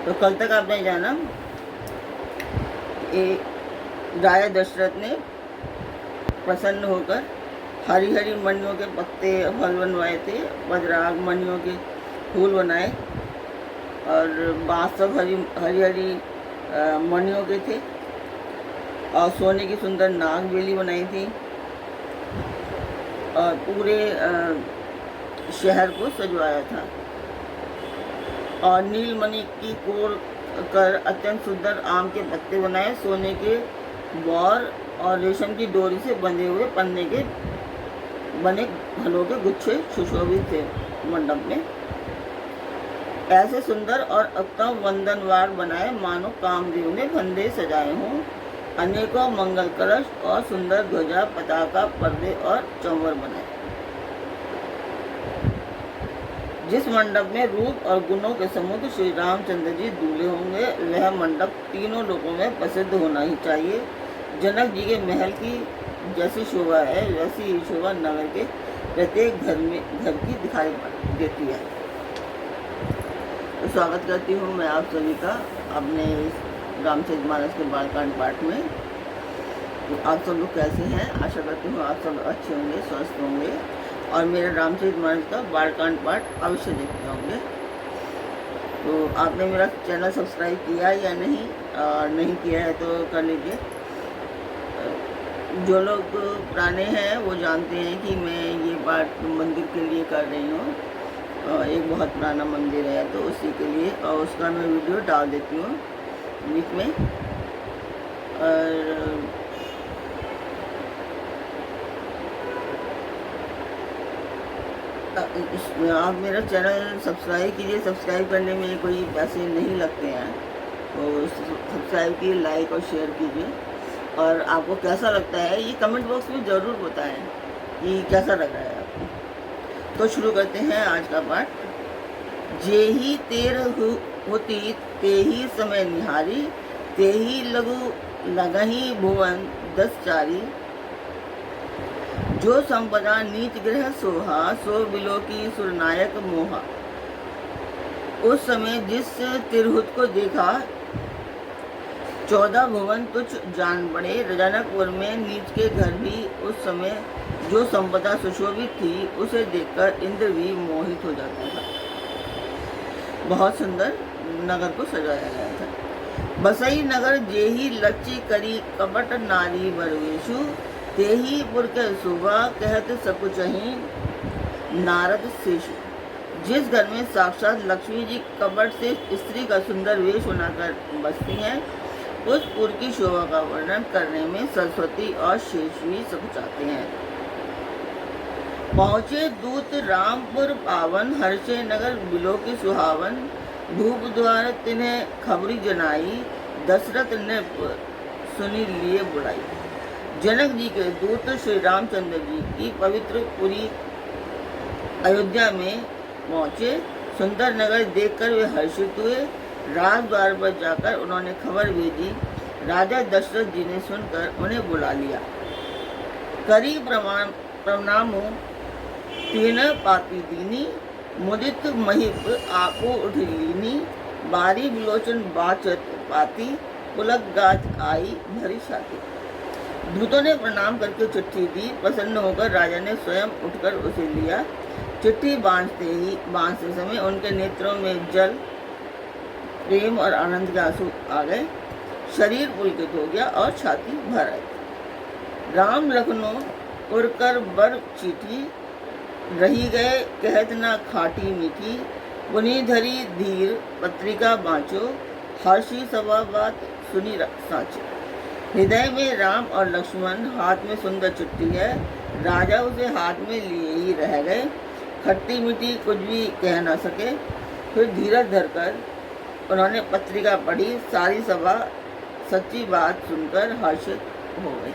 तो कल तक आपने जाना राजा दशरथ ने प्रसन्न होकर हरी हरी मणियों के पत्ते फल बनवाए थे, पदराग मणियों के फूल बनाए और बाँस सब हरी हरी हरी मणियों के थे और सोने की सुंदर नाग बेली बनाई थी और पूरे शहर को सजवाया था और नीलमणि की कोर कर अत्यंत सुंदर आम के पत्ते बनाए, सोने के बौर और रेशम की डोरी से बंधे हुए पन्ने के बने फलों के गुच्छे सुशोभित थे। मंडप में ऐसे सुंदर और उत्तम वंदनवार बनाए मानो कामदेव ने फंदे सजाए हों। अनेकों मंगल कलश और सुंदर ध्वजा पताका पर्दे और चौवर बनाए। जिस मंडप में रूप और गुणों के समुद्र श्री रामचंद्र जी दूल्हे होंगे वह मंडप तीनों लोगों में प्रसिद्ध होना ही चाहिए। जनक जी के महल की जैसी शोभा है वैसी ही शोभा नगर के प्रत्येक घर की दिखाई देती है। तो स्वागत करती हूँ मैं आप सभी का अपने रामचरितमानस के बालकांड पाठ में। तो आप सब लोग कैसे हैं? आशा करती हूँ आप सब अच्छे होंगे, स्वस्थ होंगे और मेरे रामचरितमानस का बालकांड पाठ अवश्य देखते होंगे। तो आपने मेरा चैनल सब्सक्राइब किया या नहीं, और नहीं किया है तो कर लीजिए। जो लोग पुराने हैं वो जानते हैं कि मैं ये पाठ मंदिर के लिए कर रही हूँ। एक बहुत पुराना मंदिर है तो उसी के लिए, और उसका मैं वीडियो डाल देती हूँ बीच में। और आप मेरा चैनल सब्सक्राइब कीजिए। सब्सक्राइब करने में कोई पैसे नहीं लगते हैं, तो सब्सक्राइब कीजिए, लाइक और शेयर कीजिए। और आपको कैसा लगता है ये कमेंट बॉक्स में ज़रूर बताएं कि कैसा लग रहा है आपको। तो शुरू करते हैं आज का पाठ। जे ही तेर होती ते ही समय निहारी, ते ही लघु लगही भुवन 10 चारी। जो संपदा नीच ग्रह सोहा, सो बिलो की सुरनायक मोहा। उस समय जिस तिरहुत को देखा 14 भुवन तुच्छ जान पड़े। जनकपुर में नीच के घर भी उस समय जो संपदा सुशोभित थी उसे देखकर इंद्र भी मोहित हो जाता था। बहुत सुंदर नगर को सजाया गया था। बसई नगर जेही लच्ची करी कपट नारी बरवेशु, तेही पुर के शोभा कहत सकुचही नारद शेषु। जिस घर में साक्षात लक्ष्मी जी कपट से स्त्री का सुंदर वेश बनाकर बसती हैं उस पुर की शोभा का वर्णन करने में सरस्वती और शेष भी सकुचाते हैं। पहुँचे दूत रामपुर पावन, हर्षे नगर बिलो की सुहावन। भूप द्वार तिन्हें खबरी जनाई, दशरथ ने सुनी लिए बुलाई। जनक जी के दूत श्री रामचंद्र जी की पवित्र पुरी अयोध्या में पहुँचे। सुंदर नगर देखकर वे हर्षित हुए। राजद्वार पर जाकर उन्होंने खबर भेजी। राजा दशरथ जी ने सुनकर उन्हें बुला लिया। करी प्रणामो तीन पाती दीनी, मुदित महिप आपो उठलीनी। बारी विलोचन बाचत पाती, पुलक गाज आई भरी छाती। दूतों ने प्रणाम करके चिट्ठी दी। प्रसन्न होकर राजा ने स्वयं उठकर उसे लिया। चिट्ठी बांधते समय उनके नेत्रों में जल, प्रेम और आनंद के आंसू आ गए। शरीर पुलकित हो गया और छाती भर आई। राम लखनऊ उड़कर बर चिट्ठी, रही गए कहत ना खाटी मीठी। पुनि धरी धीर पत्रिका बाँचो, हर्षी सभा बात सुनी साचो। हृदय में राम और लक्ष्मण, हाथ में सुंदर चिट्ठी है। राजा उसे हाथ में लिए ही रह गए। खट्टी मीठी कुछ भी कह ना सके। फिर धीरज धरकर उन्होंने पत्रिका पढ़ी। सारी सभा सच्ची बात सुनकर हर्षित हो गई।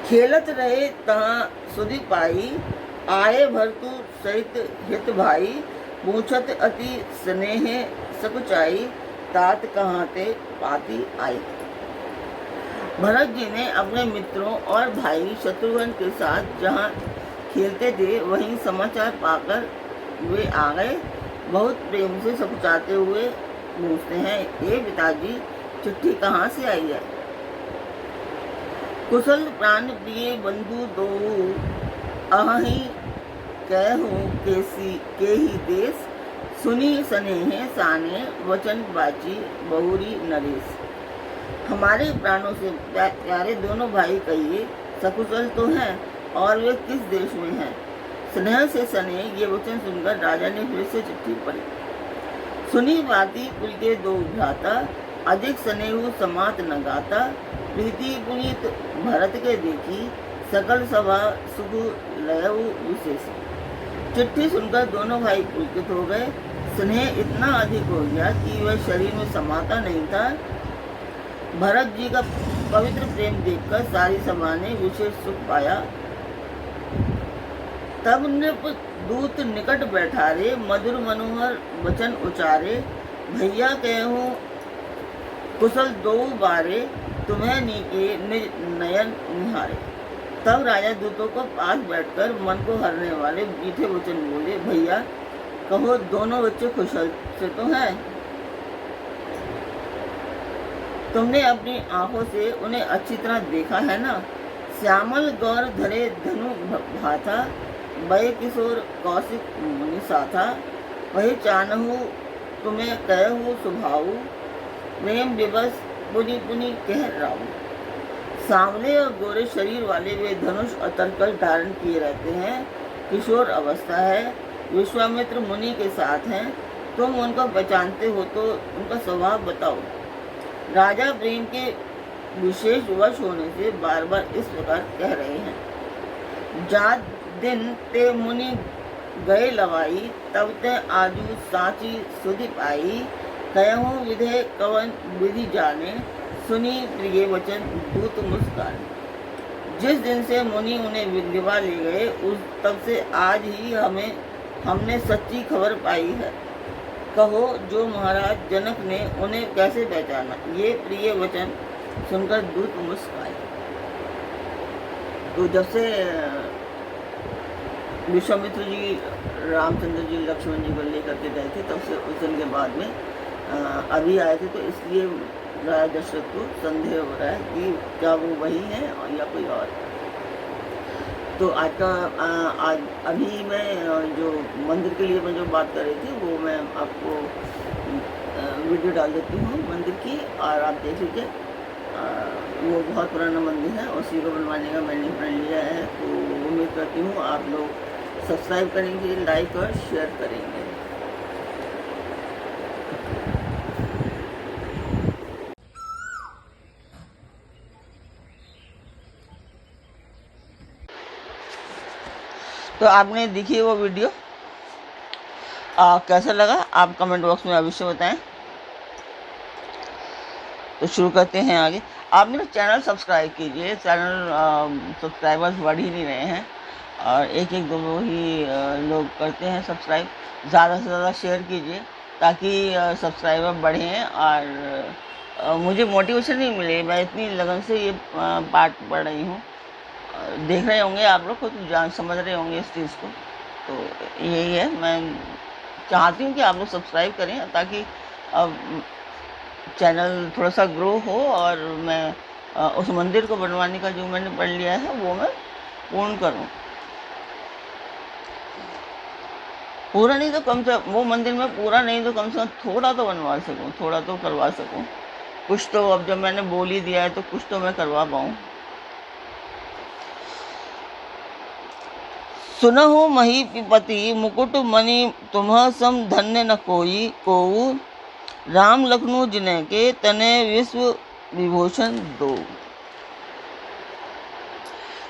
खेलत रहे तहाँ सुधि पाई, आए भरतु सहित हित भाई। पूछत अति स्नेह सकुचाई, तात कहाँ ते पाती आई। भरत जी ने अपने मित्रों और भाई शत्रुघ्न के साथ जहाँ खेलते थे, वहीं समाचार पाकर वे आ गए। बहुत प्रेम से सकुचाते हुए पूछते हैं, ए पिताजी, चिट्ठी कहाँ से आई है? कुशल प्राण प्रिय बंधु दो, अहि कहूँ के ही देश, सुनी स्नेह साने वचन बाची बहुरी नरेश। हमारे प्राणों से प्यारे दोनों भाई कहिए, सकुशल तो हैं और वे किस देश में हैं? स्नेह से सने ये वचन सुनकर राजा ने फिर से चिट्ठी पढ़ी। सुनी बाती कुल के दो भ्राता, अधिक स्नेहु समात न गाता, प्रीति पुनीत भरत के देखी, सकल सभा सुख लयऊ विशेष। चिट्ठी सुनकर दोनों भाई पुलकित हो गए। स्नेह इतना अधिक हो गया कि वह शरीर में समाता नहीं था। भरत जी का पवित्र प्रेम देखकर सारी सभा ने विशेष सुख पाया। तब नृप दूत निकट बैठारे, मधुर मनोहर वचन उचारे, भैया कहूँ कुशल दो बारे, तुम्हें नीके निज नयन निहारे। तब राजा दूतों को पास बैठकर मन को हरने वाले मीठे वचन बोले, भैया कहो, दोनों बच्चे कुशल से तो हैं? तुमने अपनी आंखों से उन्हें अच्छी तरह देखा है ना? श्यामल गौर धरे धनु भाथा, वह किशोर कौशिक मुनि साथा, वही चानहु तुम्हें कहूँ सुभाऊ, प्रेम विवश पुनि पुनि कह राऊ। सांवले और गोरे शरीर वाले वे धनुष और तरकश धारण किए रहते हैं। किशोर अवस्था है, विश्वामित्र मुनि के साथ हैं। तुम उनको पहचानते हो तो उनका स्वभाव बताओ। राजा प्रेम के विशेष वश होने से बार बार इस प्रकार कह रहे हैं। जात दिन ते मुनि गए लवाई, तब ते आजू साची सुधि पाई, कहूँ विधे कवन विधि जाने, सुनी प्रिय वचन दूत मुस्काने। जिस दिन से मुनि उन्हें विधवा ले गए, उस तब से आज ही हमने सच्ची खबर पाई है। कहो, जो महाराज जनक ने उन्हें कैसे पहचाना? ये प्रिय वचन सुनकर दूत मुस्काए। तो जब से विश्वामित्र जी रामचंद्र जी लक्ष्मण जी को लेकर के गए थे, तब से उस दिन के बाद में अभी आए थे, तो इसलिए राजा दशरथ को संदेह हो रहा है कि क्या वो वही है या कोई और। तो आज का आज अभी मैं जो मंदिर के लिए मैं जो बात कर रही थी, वो मैं आपको वीडियो डाल देती हूँ मंदिर की, और आप देख लीजिए। वो बहुत पुराना मंदिर है, उसी को बनवाने का मैंने प्रण लिया है। तो उम्मीद करती हूँ आप लोग सब्सक्राइब करेंगे, लाइक और शेयर करेंगे। तो आपने देखी वो वीडियो, कैसा लगा आप कमेंट बॉक्स में अवश्य बताएं। तो शुरू करते हैं आगे। आप मेरा चैनल सब्सक्राइब कीजिए। चैनल सब्सक्राइबर्स बढ़ ही नहीं रहे हैं, और एक एक दो ही लोग करते हैं सब्सक्राइब। ज़्यादा से ज़्यादा शेयर कीजिए ताकि सब्सक्राइबर बढ़ें और मुझे मोटिवेशन नहीं मिले। मैं इतनी लगन से ये पाठ पढ़ रही हूँ। देख रहे होंगे आप लोग, खुद जान समझ रहे होंगे इस चीज़ को। तो यही है, मैं चाहती हूँ कि आप लोग सब्सक्राइब करें ताकि चैनल थोड़ा सा ग्रो हो, और मैं उस मंदिर को बनवाने का जो मैंने पढ़ लिया है वो मैं पूर्ण करूँ। पूरा नहीं तो कम से वो मंदिर में पूरा नहीं तो कम से कम थोड़ा तो बनवा सकूँ, थोड़ा तो करवा सकूँ। कुछ तो अब जब मैंने बोल ही दिया है तो कुछ तो मैं करवा पाऊँ। सुनहु महीपति मुकुट मणि, तुम्ह सम धन्य न कोई कोऊ, राम लखनऊ जिन्हें के तने विश्व विभूषण दो।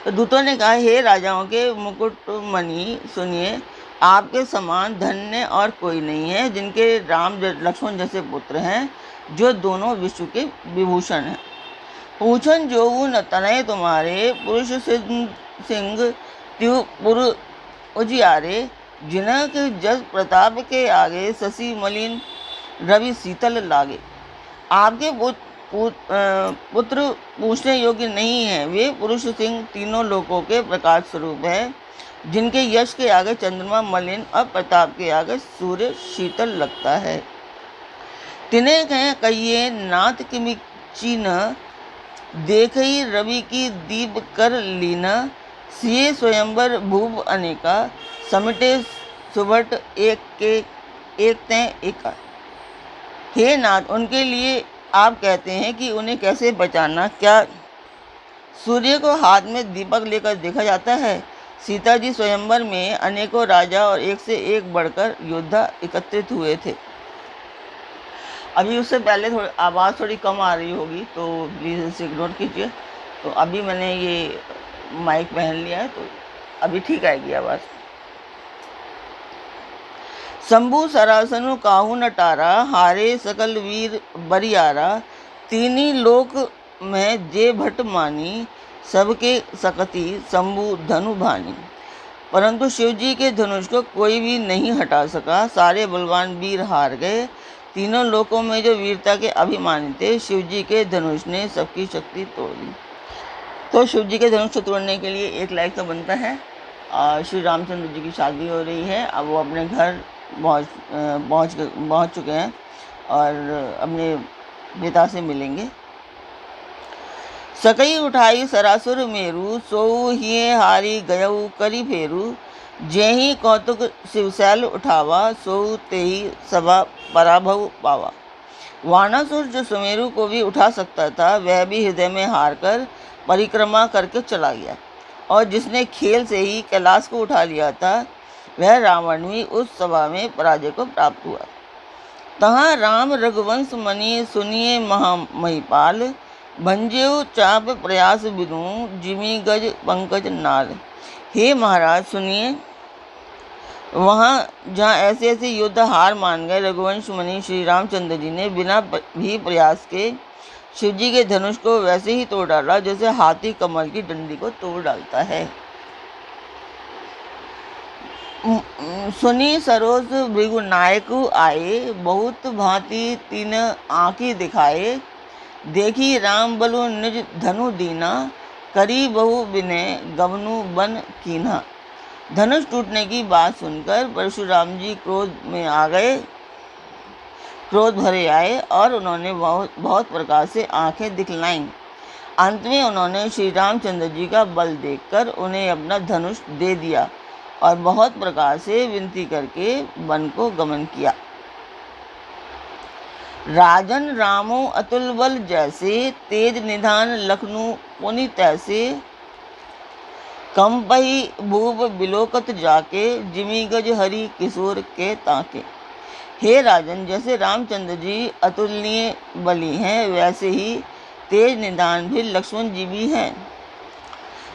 तो दूतों ने कहा, हे राजाओं के मुकुट मणि, सुनिए, आपके समान धन्य और कोई नहीं है, जिनके राम लक्ष्मण जैसे पुत्र हैं, जो दोनों विश्व के विभूषण हैं। पूछन जो न तनय तुम्हारे, पुरुष सिंह त्युपुर उजियारे, जिन्ह के जस प्रताप के आगे, शशि मलिन रवि शीतल लागे। आपके पुत्र पूछने योग्य नहीं है, वे पुरुष सिंह तीनों लोकों के प्रकाश स्वरूप है। जिनके यश के आगे चंद्रमा मलिन और प्रताप के आगे सूर्य शीतल लगता है। तिन्हें कहें कहिए नाथ किमि चीन, देखई रवि की दीप कर लीना, सिए स्वयंवर भूप अनेका, समिटे सुभट एक के एक तय एका। हे नाथ, उनके लिए आप कहते हैं कि उन्हें कैसे बचाना? क्या सूर्य को हाथ में दीपक लेकर देखा जाता है? सीता जी स्वयंवर में अनेकों राजा और एक से एक बढ़कर योद्धा एकत्रित हुए थे। अभी उससे पहले थोड़ी आवाज़ थोड़ी कम आ रही होगी, तो प्लीज़ इसे इग्नोर कीजिए। तो अभी मैंने ये माइक पहन लिया है, तो अभी ठीक आएगी आवाज़। शंभु सरासनु काहू नटारा, हारे सकल वीर बरियारा, तीनी लोक में जे भट मानी, सबके सकती शंभु धनु भानी। परंतु शिव जी के धनुष को कोई भी नहीं हटा सका, सारे बलवान वीर हार गए। तीनों लोकों में जो वीरता के अभिमानी थे, शिव जी के धनुष ने सबकी शक्ति तोड़ दी। तो शिव जी के धनुष को तोड़ने के लिए एक लाइक तो बनता है। श्री रामचंद्र जी की शादी हो रही है, अब वो अपने घर पहुँच चुके हैं और अपने पिता से मिलेंगे। सकई उठाई सरासुर मेरु, सोऊ हिये हारी गयऊ करी फेरू, जेहि कौतुक शिवशैल उठावा, सोऊ तेहि सभा पराभव पावा। वानासुर जो सुमेरु को भी उठा सकता था, वह भी हृदय में हार कर परिक्रमा करके चला गया, और जिसने खेल से ही कैलाश को उठा लिया था, वह रावण भी उस सभा में पराजय को प्राप्त हुआ। तहाँ राम रघुवंश मणि सुनिए महामहिपाल, भंजेऊ चाप प्रयास बिनु, जिमी गज पंकज नाल। हे महाराज सुनिए, वहाँ जहाँ ऐसे ऐसे योद्धा हार मान गए, रघुवंश मुनि श्री रामचंद्र जी ने बिना भी प्रयास के शिव जी के धनुष को वैसे ही तोड़ डाला जैसे हाथी कमल की डंडी को तोड़ डालता है। सुनी सरोज भृगु नायक आए, बहुत भांति तीन आँखी दिखाए, देखी राम बलु निज धनु दीना, करी बहु विनय गवनु बन कीन्हा। धनुष टूटने की बात सुनकर परशुराम जी क्रोध में आ गए, क्रोध भरे आए और उन्होंने बहुत प्रकार से आंखें दिखलाईं। अंत में उन्होंने श्री रामचंद्र जी का बल देखकर उन्हें अपना धनुष दे दिया और बहुत प्रकार से विनती करके वन को गमन किया। राजन रामो अतुल बल जैसे, तेज निधान लखनऊ पुनि तैसे, कंपही भूप बिलोकत जाके, जिमी गज हरि किशोर के ताके। हे राजन, जैसे रामचंद्र जी अतुलनीय बली हैं, वैसे ही तेज निदान भी लक्ष्मण जी भी हैं,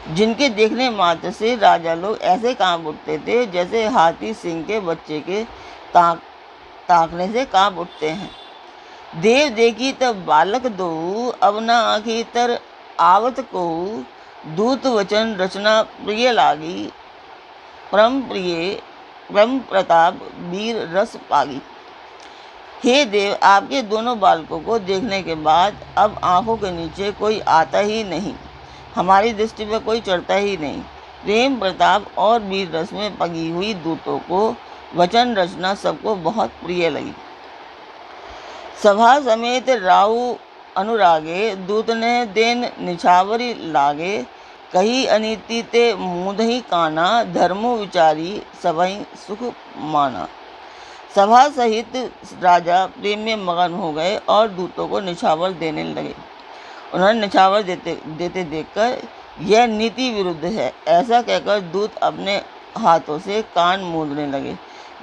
जिनके देखने मात्र से राजा लोग ऐसे कांप उठते थे जैसे हाथी सिंह के बच्चे के ताकने से कांप उठते हैं। देव देखी तब बालक दो, अब न आँखी तर आवत को, दूत वचन रचना प्रिय लागी, परम प्रिय ब्रह्म प्रताप वीर रस पागी। हे देव, आपके दोनों बालकों को देखने के बाद अब आंखों के नीचे कोई आता ही नहीं, हमारी दृष्टि में कोई चढ़ता ही नहीं। प्रेम प्रताप और वीर रस में पगी हुई दूतों को वचन रचना सबको बहुत प्रिय लगी। सभा समेत राहु अनुरागे, दूत ने देन निछावरी लागे, कही अनीति ते मूंधहि काना, धर्मो विचारी सबहि सुख माना। सभा सहित राजा प्रेम में मगन हो गए और दूतों को निछावर देने लगे। उन्होंने निछावर देते देखकर यह नीति विरुद्ध है ऐसा कहकर दूत अपने हाथों से कान मूंदने लगे।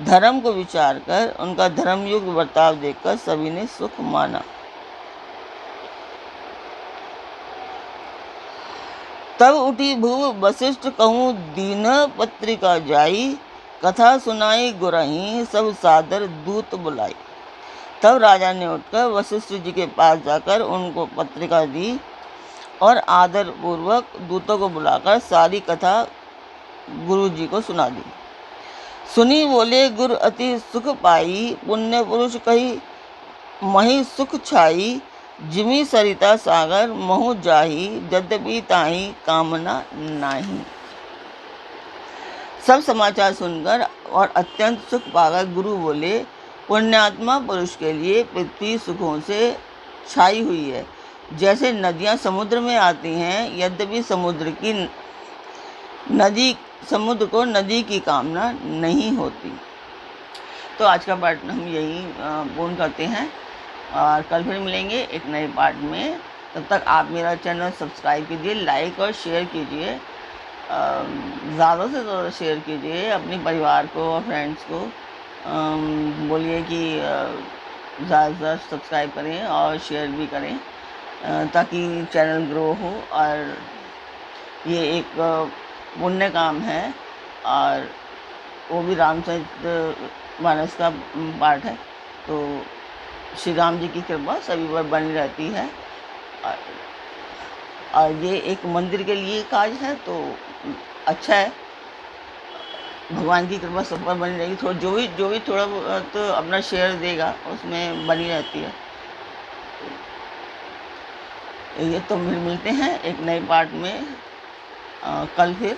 धर्म को विचार कर उनका धर्मयुक्त बर्ताव देखकर सभी ने सुख माना। तब उठी भूप वशिष्ठ कहूँ दीन, पत्रिका जाई, कथा सुनाई गुरही, सब सादर दूत बुलाई। तब राजा ने उठकर वशिष्ठ जी के पास जाकर उनको पत्रिका दी और आदर पूर्वक दूतों को बुलाकर सारी कथा गुरु जी को सुना दी। सुनी बोले गुरु अति सुख पाई, पुण्य पुरुष कही मही सुख छाई, जिमी सरिता सागर महु जाही, यद्यपि ताही कामना नाही। सब समाचार सुनकर और अत्यंत सुख पाकर गुरु बोले, पुण्यात्मा पुरुष के लिए पृथ्वी सुखों से छाई हुई है, जैसे नदियां समुद्र में आती हैं, यद्यपि समुद्र को नदी की कामना नहीं होती। तो आज का पाठ हम यही पूर्ण करते हैं और कल फिर मिलेंगे एक नए पाठ में। तब तक आप मेरा चैनल सब्सक्राइब कीजिए, लाइक और शेयर कीजिए, ज़्यादा से ज़्यादा शेयर कीजिए अपने परिवार को और फ्रेंड्स को। बोलिए कि ज़्यादा से ज़्यादा सब्सक्राइब करें और शेयर भी करें, ताकि चैनल ग्रो हो। और ये एक पुण्य काम है और वो भी रामचरितमानस का पाठ है, तो श्री राम जी की कृपा सभी पर बनी रहती है। और ये एक मंदिर के लिए काज है, तो अच्छा है, भगवान की कृपा सब पर बनी रहेगी। जो भी थोड़ा बहुत तो अपना शेयर देगा उसमें बनी रहती है। ये तो फिर मिलते हैं एक नए पार्ट में कल फिर।